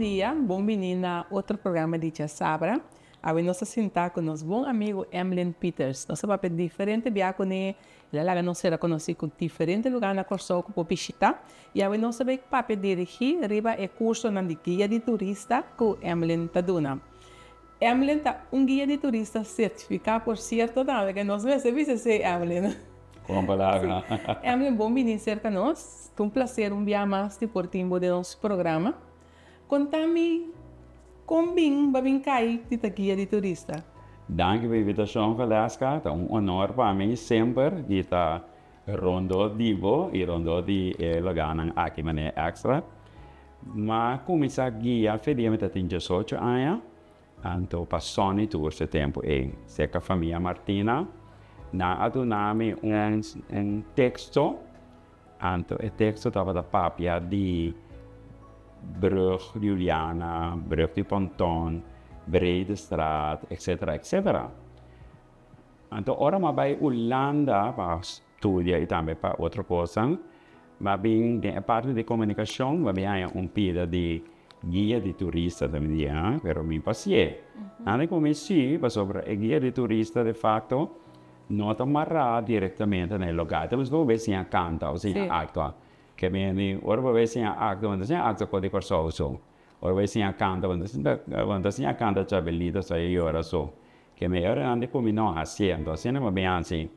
dia, bom menino na outro programa de Djasabra. Aí nós sentar com nosso bom amigo Emlyn Peters. Nós vamos pedir diferente viagem com ele. Ele lá não será conhecido com diferente lugar na Curacao com o Pichita. E aí nós vamos para dirigir riba é curso na guia de turista com Emlyn Taduna. Emlyn tá guia de turista certificado por certo, não, porque nós recebemos esse Emlyn. Com palavra. Emlyn, bom menino cerca nós. É um prazer viagem mais de portimbo de nosso programa. Conta-me como vai cair de guia de turista. Dank pela invitação, Valesca. É honor para mim sempre de estar rondo vivo e rondo de lugar aqui mané extra. Mas começar a guia, felizmente tem 18 anos. Então passou todo esse tempo em seca família Martina. Na adunami texto. Então o texto estava da papia de brug Juliana, brug de Ponton, Brede Straat, etc. etc. Então, ora ma bij Holanda para estudar e também para outra coisa, mas bem a parte de comunicação, mas bem pida de guia de turista também, pero me passei. Antes comecei sobre a guia de turista de facto, não está amarrado diretamente no lugar. Então, vou ver se é canta ou se é actua. Que bem, ora vou ver se é actua, quando se é actua com de corso so. Ora ver se é canta, quando se é canta já belida sai ora so. Que melhor ande como não assim, então assim não bem assim.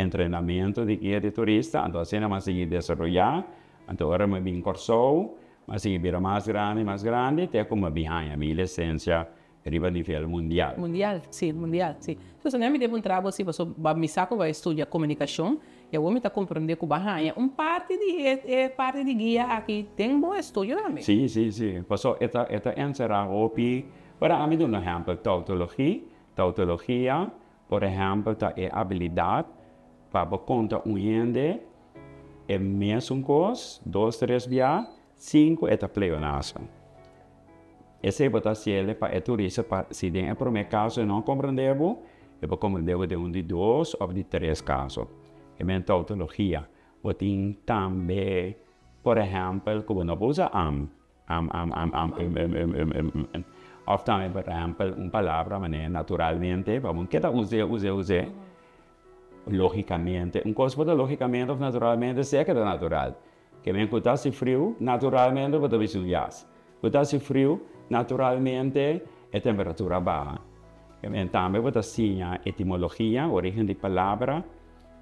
Treinamento de guia de turista, então assim não seguir desenvolver. Então ora me bem corso, mas seguir vira mais grande, até como bem a minha licença arriba a nível mundial. Mundial, sim. Então, se eu me devo trabalho, se você vai saco vai estudar comunicação, eu vou me compreender que barranha, parte de guia aqui tem bom estudo também. Sim. Passou esta encerrar opi, para mim um exemplo, tautologia, por exemplo, é habilidade para contar gente, é mesmo coisa, 2, 3 dias, 5 é pleonasmo. Esse é o para o turista, se tem o primeiro caso não compreendemos, eu vou compreender de de 2 ou de 3 casos. É a tautologia. Você tem também, por exemplo, como não usa ou também, por exemplo, uma palavra, naturalmente, vamos que usar, logicamente. Coisa pode logicamente ou naturalmente ser que é natural. Que vem quando está frio, naturalmente, pode vir gás. Quando está frio, naturalmente, a temperatura baixa. Também você tem a etimologia, a origem de palavra,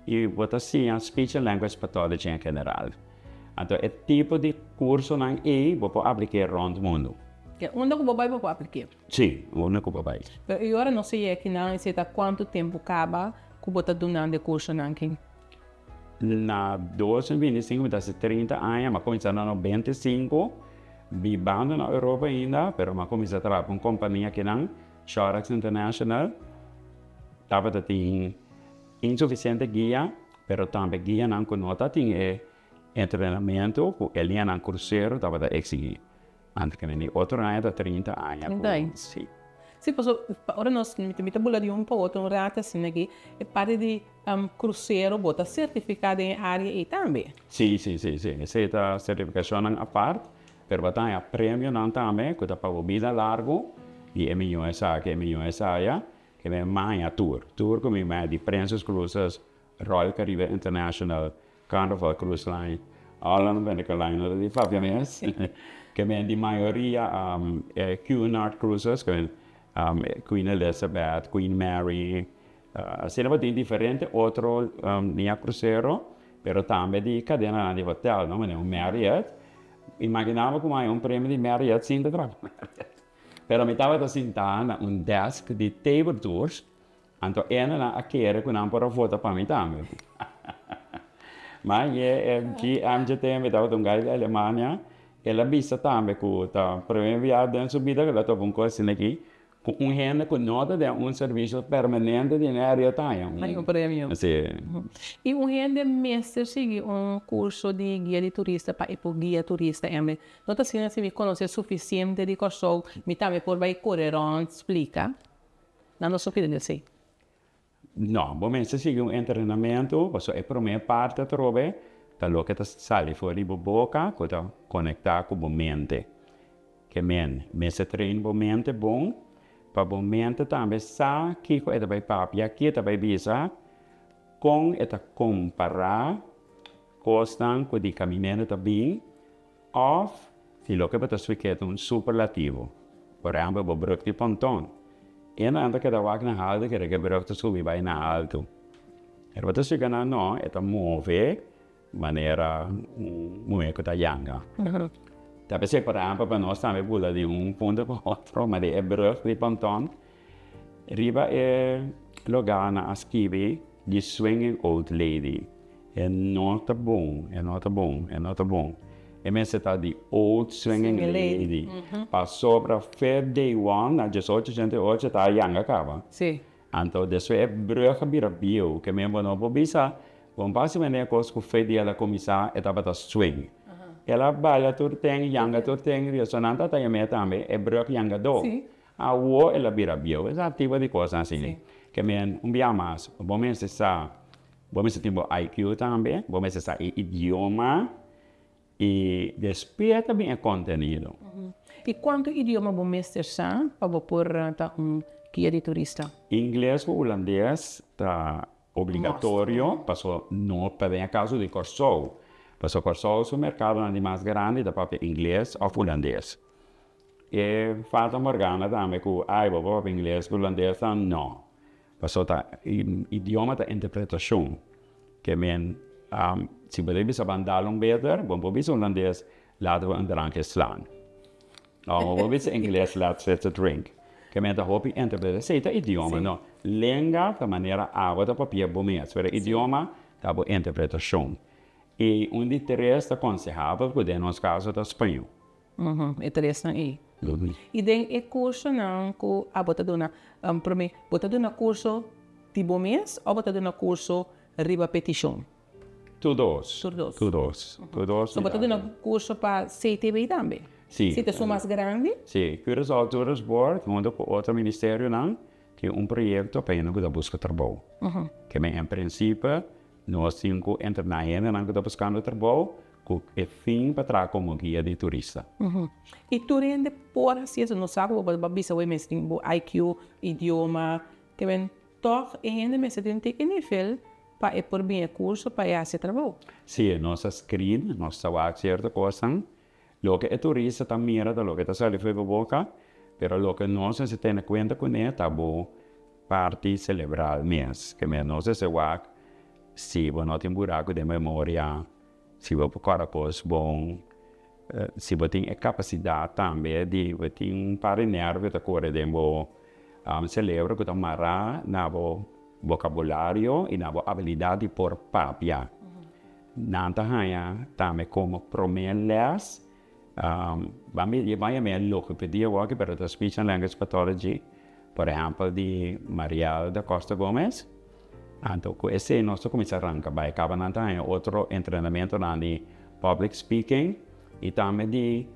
e você tem a speech and language pathology em geral. Então, é tipo de curso que você pode aplicar no mundo. Onde você vai aplicar? Sim, onde você vai. E agora não sei que não sei quanto tempo acaba que você está dando curso aqui. Na 2025, você tem 30 anos, mas começando no 25, vivendo na Europa ainda, mas comecei a trabalhar com uma companhia que não, Shorex International, estava tendo insuficiente guia, mas também guia não conota tinha treinamento, ele ia no cruzeiro, estava a exigir. Antes que nem outro ano de 30 anos. Sim. Sim, agora nós me tabula de para outro rata assim aqui, é parte de cruzeiro, bota certificado em área e também. Sim. Essa é a certificação à parte, mas batalha a prêmio não também, que está para o vida largo, e é melhor essa, que é mais a tour como é de Princess Cruises, Royal Caribbean International, Carnival Cruise Line, Holland Medical Line, de Fabio Mes, que é de maioria Cunard Cruises, que Queen Elizabeth, Queen Mary, assim tem diferente outro linha cruzeiro, mas também de cadena de hotel, não é Marriott. Imaginava como é prêmio de Marriott sem trabalho. Pero me estava sentado em desk de table tours, então ela a querer que não para foto para mim também. Mas que MGT me estava um gajo da Alemanha, ela vista também que o primeiro viagem dentro subida que ela estava com coisa aqui, com gente que nota de serviço permanente de área também. Mas um prêmio. Sim. E gente mestre seguir curso de guia de turista para ir para guia turista, Emily. Não está sendo assim, me conhecer suficiente de curso, me também por vai correr explica. Não sou filho assim. Não, bom, se sigue treinamento, você é a primeira parte trove, tá lo que está sale fora da boca, que está conectado com a mente. que men se treina bo mente bom, para bo mente também sa que co eta vai papia, que eta vai bisa, com eta comparar costan com de caminhando também, of se lo que bota suiqueta um superlativo, por exemplo, bo bruk de ponton, e anda que da wak na halde que bruk te subir vai na alto. Bota suiqueta não, eta move maneira muito da yanga. Talvez por exemplo, para nós também pula de ponto para outro, mas é bruk de ponton. Riba é lugar na esquive de swinging old lady. É nota bom. E mesmo está de old swinging lady. Passou para Fair Day One, na 1808, está a yanga acaba. Sim. Então, isso é bruk bira bio, que mesmo não pode bisa. Bom, basicamente, a coisa que o Fair Day ela começar, estava a swing. Ela bala turteng, yanga turteng, ressonante até a também, é bruk yanga do. A uo ela bira bio, essa tipo de coisa assim. Que men dia mais, bom mês está, bom mês tem IQ também, bom mês está idioma e depois também é conteúdo. E quanto idioma bom mês está para pôr guia de turista? Inglês ou holandês está obrigatório, passou não para caso de corso. Passou corso o mercado é mais grande da papel inglês ou holandês. E falta morgana também que vou para inglês, holandês não. Passou tá idioma da interpretação, que men se você bisa bandalong beter, bom bisa holandês laten we een drankje slaan. Bom bisa inglês laten we het drink. Que men da hopi interpretação, sei tá idioma não. Língua da maneira água da papel bom mês, pero idioma da boa interpretação. E de três aconselhável, que no nosso caso da espanhol. E três aí. E tem e curso não que a bota dona para mim bota dona curso de bom mês ou bota dona curso riba petição. Todos. So bota dona curso para CTB também. Sim. Se te mais grande? Sim. Curacao Tourist Board, junto com outro ministério não, que é projeto para ir buscar trabalho. Que em princípio nós temos que entrar na renda não que buscando trabalho. É fim para trazer como guia de turista. E tu rende por assim, não sabe, o bisa o mestre IQ, idioma, que vem toch ainda mestre tem que nível para ir por bem curso para ir a esse trabalho. Sim, nossa screen, nossa wak certa coisa, lo que é turista também mira da lo que está saindo foi boca, pero lo que nós se tem em conta com é tá bom parte celebrar mês, que nós se wak, se não tem buraco de memória. Se você procurar coisas bom, se você tem a capacidade também de ter para nervo da cor de celebra que amarrar na vocabulário e na habilidade por papia. Nanta hanya também como promeles, vai me louco pedir o que para a speech and language pathology, por exemplo, de Maria da Costa Gomes. Então, esse nós começamos a arrancar, vai acabar nantando outro treinamento de public speaking e também de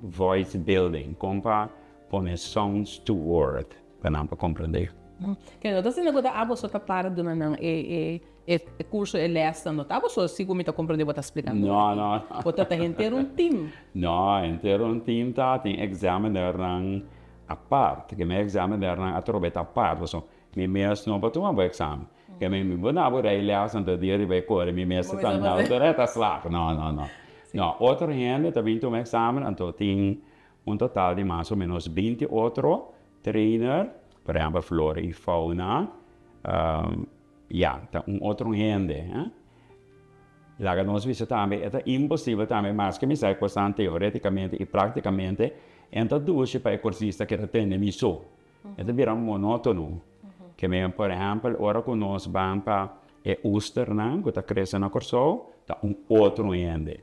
voice building, como para pôr sounds to word, para compreender. Que não está sendo agora a pessoa está para do não curso é lesta não tá pessoa se como está compreender o que está explicando. Não. Você está inteiro time. Não, inteiro time tá tem exame de a parte, que meu exame de a trobeta a parte, você me mesmo não para tomar o exame. Que me bonava a ilha Santa Dia de Becor, me mesmo está na outra slack. Não. Outra gente também toma exame, então tem total de mais ou menos 20 outros trainer, por exemplo, flora e fauna, outro gente. Lá que nós visitamos também, é impossível também, mas que me sai questão teoreticamente e praticamente, então duas para o cursista que tem emissão. Então vira monótono. Que mesmo, por exemplo, agora que nós vamos para o Uster, que está crescendo na Corso, está outro gente.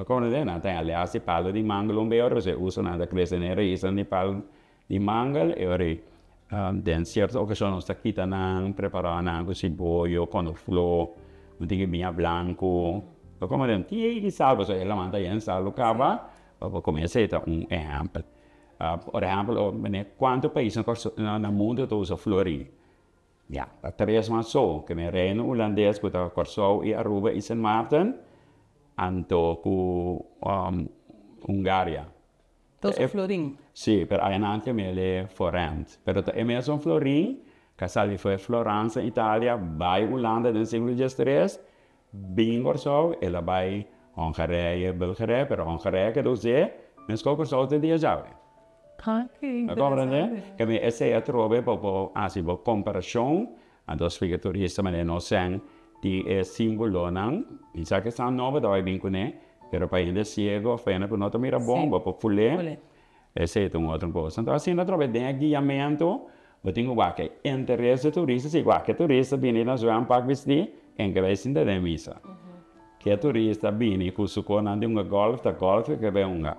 Como não tem, aliás, se fala de mangal você usa nada crescendo na raiz de palo de mangal, e em certas ocasiões nós está quitando, preparando, cebola, com flor, não tem que vinha branco. Como não tem que salvar, você ela manda em salvo, acaba, para começar a exemplo. Por exemplo, quantos países no mundo usam florir? A três mais só, que me reino holandês, que está Corso e Aruba e Sint Maarten, anto com Hungária. Então, florim. Sì, per anche me le forent. Pero é mesmo florim, que sali foi Florença, Itália, vai Holanda no século XVI, bem Corsou, ela vai Hongarije, Bulgarije, pero Hongarije que você, mas que Corsou de Djasabra. Ok, Compreende? Que me essa é a trove por assim por comparação, a dos fica turista, mas não são de símbolo não, e sabe que são novos da vai bem com né, pero para ainda cego, foi na por nota mira bomba por fulé. Esse é um outro coisa. Então assim, na trove tem guiamento, eu tenho que interesse turista, se qualquer turista vem na sua pack vestir, em que vai se entender missa. Que turista vem com o conan de golf, da golf que vai unga.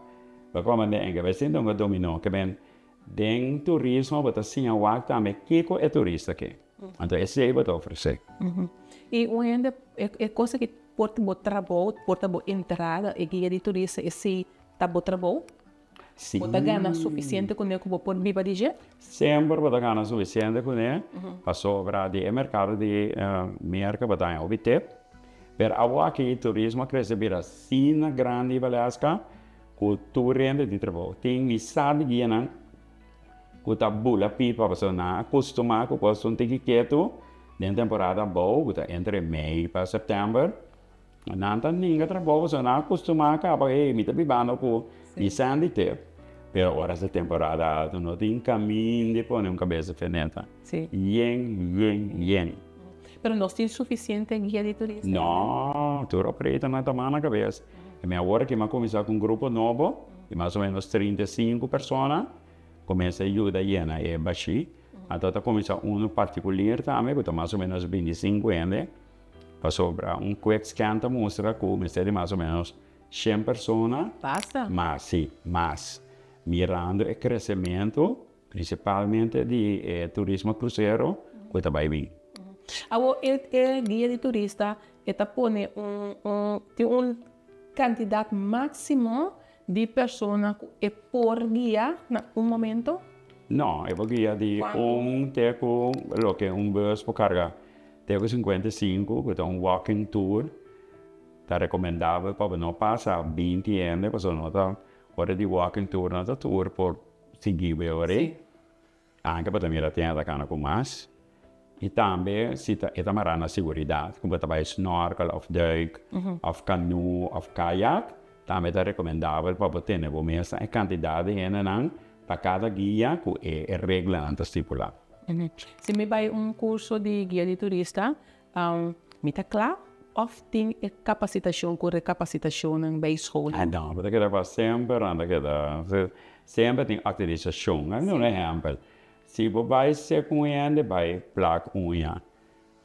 Porque como em que vai se entender dominó, que vem den turismo, but assim a wak também que é turista que. Então esse é o que oferecer. E ainda é coisa que porta bo trabalho, porta bo entrada e guia de turista, esse tá bo trabalho. Sim. Bota gana suficiente com ele que vou pôr viva de jeito? Sempre bota gana suficiente com ele. Passou para o mercado de merca, bota em obter. Pero agora que o turismo cresce bem assim grande em Alaska, cultura de trabalho. Tem missade guia não, que tá bula pipa para você não acostumar com o som de quieto. Dentro da temporada boa, que entre Mei para Setembro. Não tá ninguém trabalho, você não acostumar com a me tá bibando com missade de tempo. Pero agora essa temporada não tem caminho de pôr uma cabeça diferente. Sim. Yen. Pero não tem suficiente guia de turista? Não, tudo preto não está na cabeça. E minha hora que eu comecei com um grupo novo, de mais ou menos 35 pessoas, começa a ajudar a é baixo. Então, começa particular também, que está mais ou menos 25 anos. Passou para quick scan, mostra que comecei de mais ou menos 100 pessoas. Basta? Mas, sim, mirando o crescimento, principalmente de turismo cruzeiro, que está bem bem. O guia de turista está põe tem quantidade máxima de pessoas que por guia em momento? Não, eu vou guiar de teco, lo que bus por carga, teco 55, que é walking tour, está recomendável para não passar 20 anos, porque não está hora de walking tour, não está tour por seguir a hora. Anche para também ter a cana com mais. E também, se está marando a segurança, como vai snorkel, of duik, of canoe, of kayak, também está recomendável para ter uma mesa e quantidade de gente para cada guia que é regra estipulada. Se me vai curso de guia de turista, me está claro? Of tem capacitação com recapacitação em escola? Não, porque era sempre tem atualização. Não é exemplo. Se você vai ser com ele, vai placa unha.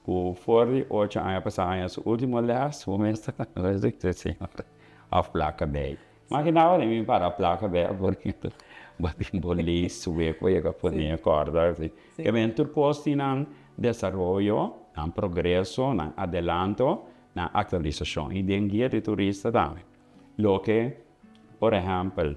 Por fora de 8 anos passados, o último mês, o mês a placa B. Mas não é nem para a placa B, porque vai bolir, subir, que poder acordar. Que vem tudo posto em desenvolvimento, em progresso, em adelanto, na atualização. E tem guia de turista também. Lo que, por exemplo,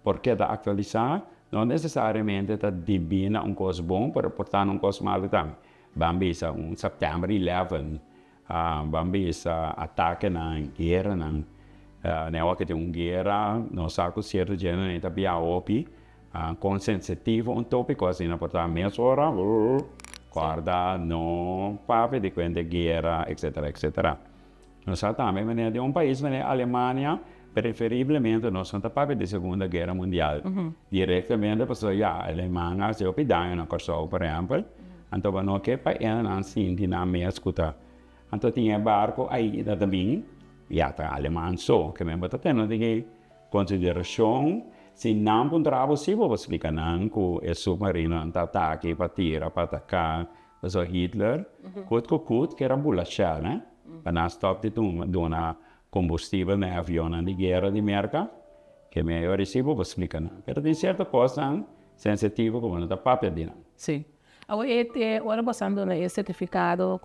porque da atualizar, não necessariamente está divina coisa bom para portar coisa mal também. Vamos ver Setembro 11, vamos ver ataque na guerra, na que tem guerra, não sabe certo gênero, está bem opi, com sensitivo, tópico assim, na portar meia hora, guarda, não papo de quando guerra, etc. Nós também, mas de país, a Alemanha, preferivelmente não são capazes de Segunda Guerra Mundial. Diretamente, a pessoa a Alemanha se opinam na Corsou, por exemplo. Então, não que para ela não sentir na minha escuta. Então, tinha barco aí também, e até alemão só, que mesmo está tendo de consideração, se não encontrava possível, você explica não que o submarino está ataque para tirar, para atacar, o Hitler, que era bolacha, né? Para não stop de donar combustível no avião de guerra de merca, que melhor recibo, você explica não. Mas tem certa coisa sensitiva como não está papel de não. Sim. Agora, passando no certificado,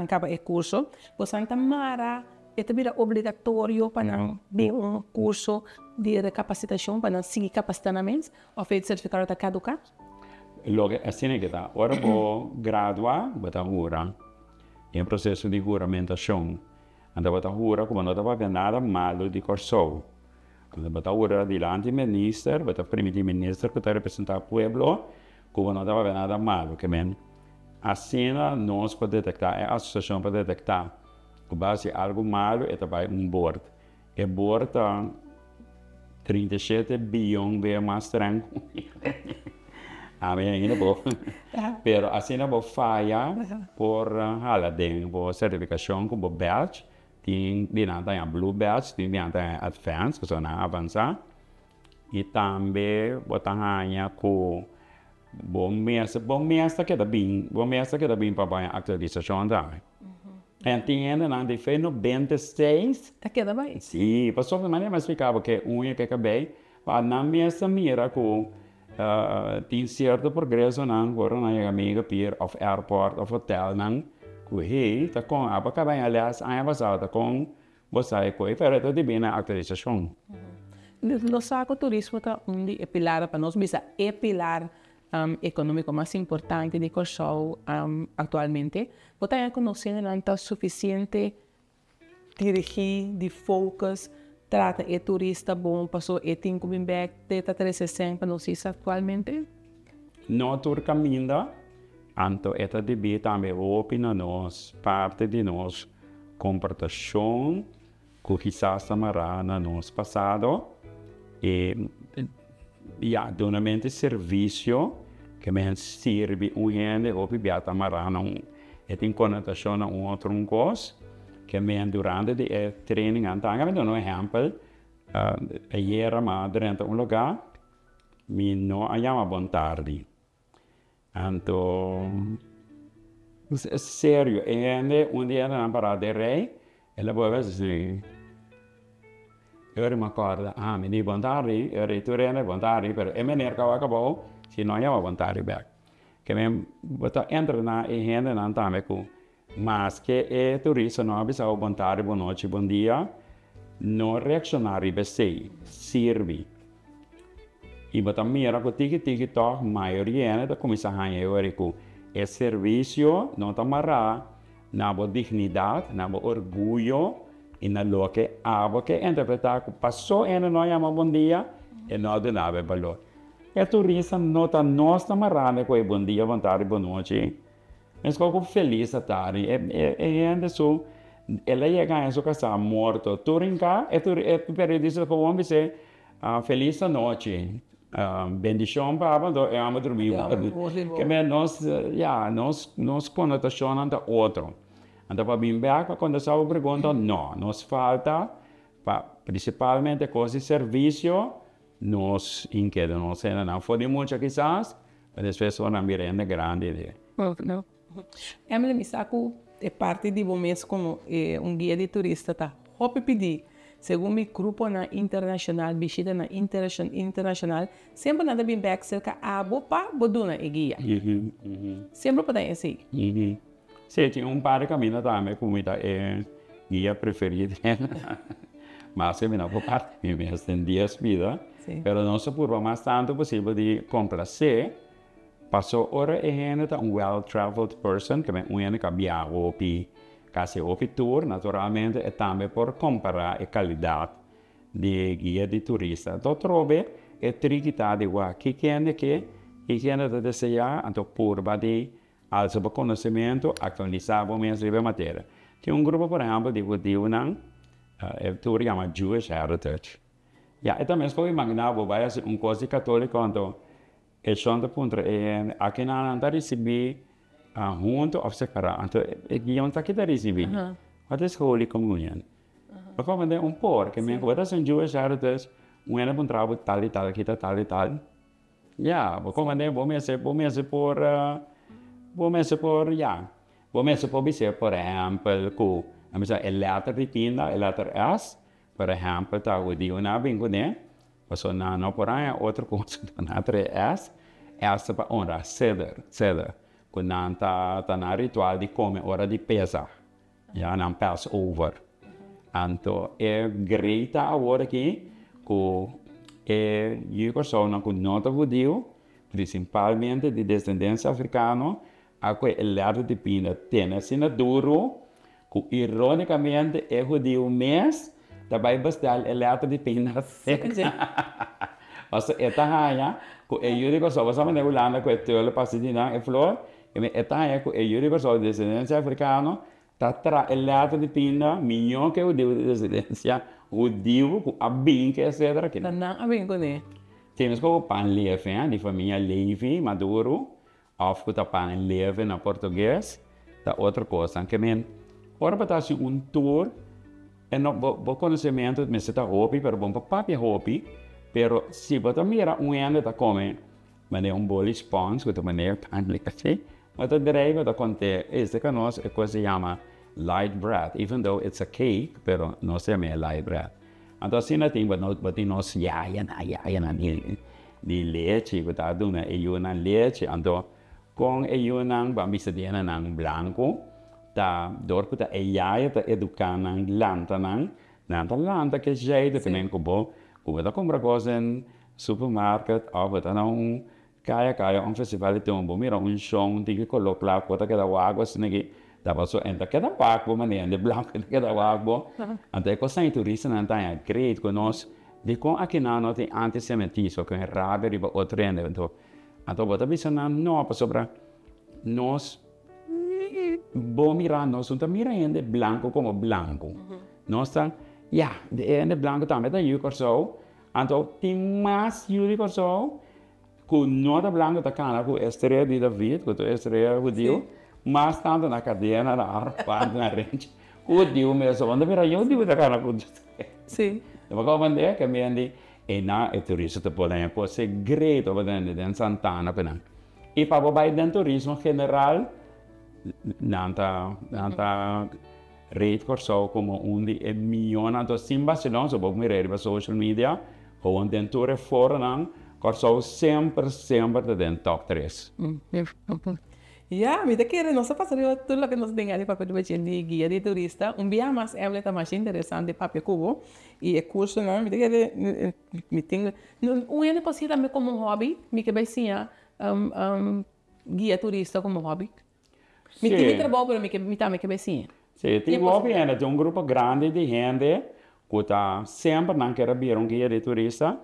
acaba o curso, você tamara, vira obrigatório para ver curso de recapacitação, para seguir capacitamentos, ou o certificado está caducado? Logo, assim é que está. Agora, vou graduar, vou estar agora em processo de juramentação. Então, vou estar agora, como não estava vendo nada malo de Corsou. Quando bota ahora delante minister, bota primer minister que está representando al pueblo, como no estaba nada malo, que men. Assim nós podemos detectar, a associação pode detectar que base algo malo e também board. E board está 37 bilhões de mais tranquilo. A mim ainda bom. Pero assim não falha por haladem, por certificação como badge, tem dinanta blue badge, tem dinanta advanced, que são avançar. E também botar hanya com bom mês que tá bem para a atualização também. Entende, não de feito 96. Tá queda bem. Sim, passou de maneira mais ficava que que acabei, para na mesa mira com tem certo progresso não, agora na amiga pier of airport of hotel não, que tá com a acabei aliás a passada com você coi para tudo bem na atualização. No saco turismo tá é pilar para nós, bisa é pilar econômico mais importante de Curacao atualmente. Você já conhece não está suficiente dirigir de focus trata é turista bom passou é tem como back teta 360 para nós isso atualmente? No tur caminda, anto esta debate também opina nós parte de nós comportação que quizás tamará na nos passado e donamente serviço que me serve gente ou pibiata marana e tem conotação a outro coisa que me durante de training antanga me dá exemplo era durante lugar me não ayama bom tarde então sério e dia na parada de rei ela pode assim eu me acordo me diz bom tarde eu tu rende bom tarde pero é menor que acabou se não ayama bom tarde back que me bota entra na gente na também com mas que é turista não avisa bom tarde, boa noite, bom dia, não reaccionar e bem serve. E botar mira com TikTok, maioria da comissão é que é serviço, não está marrado, na boa dignidade, na boa orgulho e na lo que abo que interpretar que passou e não é bom dia e não de nada valor. É turista não está nossa marrado com bom dia, boa tarde, boa noite. Mas como feliz a tarde, ainda sou, ela chega em sua casa morto, turinca, periodista para o homem dizer feliz a noite, bendição para eu amo dormir, que nós conotação anda outro, anda para bem back quando eu pergunto não, nos falta, principalmente coisas de serviço, nos inquietos, nós não foi muito quizás, mas as pessoas não viram grande. Não. Emily Misako é parte de momento como guia de turista tá. Hope pedir, segundo meu grupo na internacional, visita na internacional, sempre nada bem back cerca a bopa boduna e guia. Sempre pode ser assim. Sim, tinha par de caminhos também como guia preferido. Mas eu não vou parte, me estendia a vida, pero não se por mais tanto possível de complacer. Passou hora e gente well-traveled person, que é que viaja quase o tour, naturalmente, e também por comparar a qualidade de guia de turista. Então, trobe é triquita de que quer desejar, então, por de algo conhecimento, atualizar o mesmo matéria. Tem grupo, por exemplo, de Gudiunan, tour chama Jewish Heritage. E também se pode imaginar, vai ser coisa católica, então, e sono appunto aqui na andare recebi junto of separado então guia não tá aqui da recebi what is Holy Communion eu comandei por que me agora são Jewish heritage era um trabalho tal e tal aqui tal e tal eu comandei vou me por dizer por exemplo com a missa a letra de pinda a letra S por exemplo tá o dia na bem passou na por aí outro coisa na 3S essa para honrar ceder quando não tá na ritual de comer hora de pesar já não Passover então é grita agora aqui que eu sou na nota judeu principalmente de descendência africana a que o lado de pina tem assim duro que ironicamente é judeu mesmo dabai bastal elata de pina seca. Asa eta haya ko e yuri ko so basa mane ulana ko etole pasidina e flor e me eta haya ko e yuri ko so descendencia africano tatra elata de pina minho que o de descendencia o divo ko abin que etc que Não, abin ko ne. temos ko pan leve de família Levi Maduro of ko ta pan leve na português da outra coisa que men ora para assim tour e no bo conhecimento me se ta hobby pero bom papi hobby pero se você mira ano tá come mas é bolo sponge que também pan leve mas tá direito tá conte esse que nós é coisa se chama light bread even though it's a cake pero não se chama light bread então assim não tem nós ya na de leite que tá dando é na leite então com nang bambisa dia nang branco ta dor que tá tá educando nang lanta que jeito que nem como você compra coisa em supermercado ou você não kaya festival de um mira show que coloca lá coisa que dá água assim que dá para só entra que dá água mas nem de branco que dá água até que sem turista não tem great que nós de com aqui não tem antissemitismo que é raro riba outro então você bisa não para sobra nós bom mirar nós não mira ainda branco como branco nós tá de ainda branco também tá eu corso então tem mais eu corso com nota branca tá cara com estrela de David com estrela judeu mas tanto na cadeia na arpa na rente judeu mesmo quando mira eu digo tá cara com sim então como é que me andi e na turista te pode ser great over den Santana pena e para vai den turismo general nanta rate corso como de milhão então simba se não so vou mirar para social media ou den tour fora não corso sempre den top 3 Ya, me te quiere, no se pasaría todo lo que nos tenga de papel de guía de turista. Un día más habla más interesante de papel cubo y el curso, ¿no? Me te quiere, me tengo, un año pasado me como hobby, me que veía guía turista como hobby. Me tengo trabalho, pero me também que veía. Sim, tem hobby ainda, tem grupo grande de gente que está sempre não quer ver guia de turista,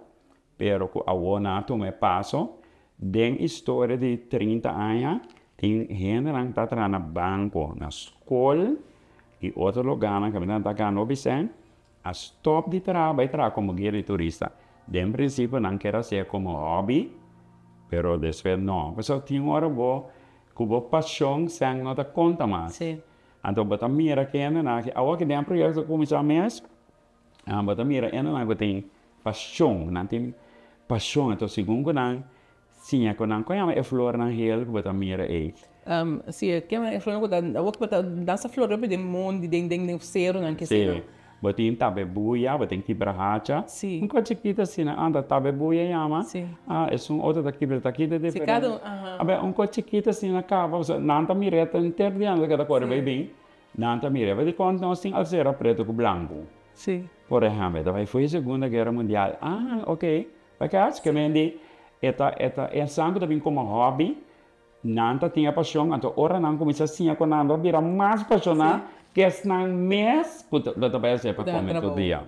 pero que agora toma passo, tem história de 30 anos, tem gente que está no banco, na escola e outro lugar que está ganhando bem, a stop de trabalho como guia de turista. De princípio, não quer ser como hobby, mas depois não. Porque tem uma hora que a paixão sem não conta mais. Sim. Então, você mira que ainda que agora que tem um projeto que começa mês, você mira ainda que tem paixão, não tem paixão. Então, segundo não sim, é quando é flor na rede que você mira aí. Sim, que é flor que você dança flor de mundo de cero não que sim. Você tem tabebuia, você tem quebra-racha. Sim. Um coisa chiquita assim, anda tabebuia chama. Sim. É outro daqui diferente. Se cada um coisa chiquita assim na cava, não tá mireta interdiando que da cor bem. Não tá mireta, de quando nós tem alcera preto com branco. Sim. Por exemplo, daí foi a Segunda Guerra Mundial. Ok. Porque acho que é sangue também como hobby, não tinha paixão, então ora não começa assim, quando não vira mais apaixonado, que é não mês, da também é para comer todo dia.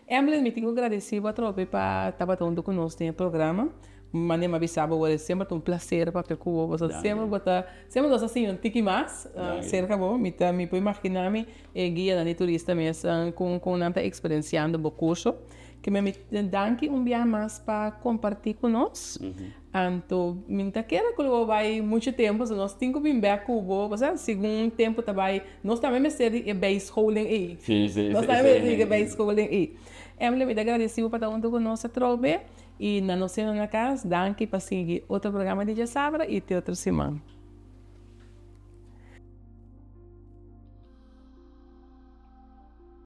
Emily, me tenho agradecido a tropa para estar junto conosco no programa. Mas me avisava agora, sempre um prazer para ter com você, sempre nós assim um tique mais, cerca bom, me pode imaginar me guia da turista mesmo com nanta experienciando o curso. Que me danke dia mais para compartilhar conosco. Então, me quero que vai muito tempo, se nós temos que vir com o você segundo tempo também, nós também me ser base holding aí. Sim. Nós também me base holding aí. Emily, me agradecido por estar junto conosco, trobe, e na nossa casa, danke para seguir outro programa de Djasabra e até outra semana.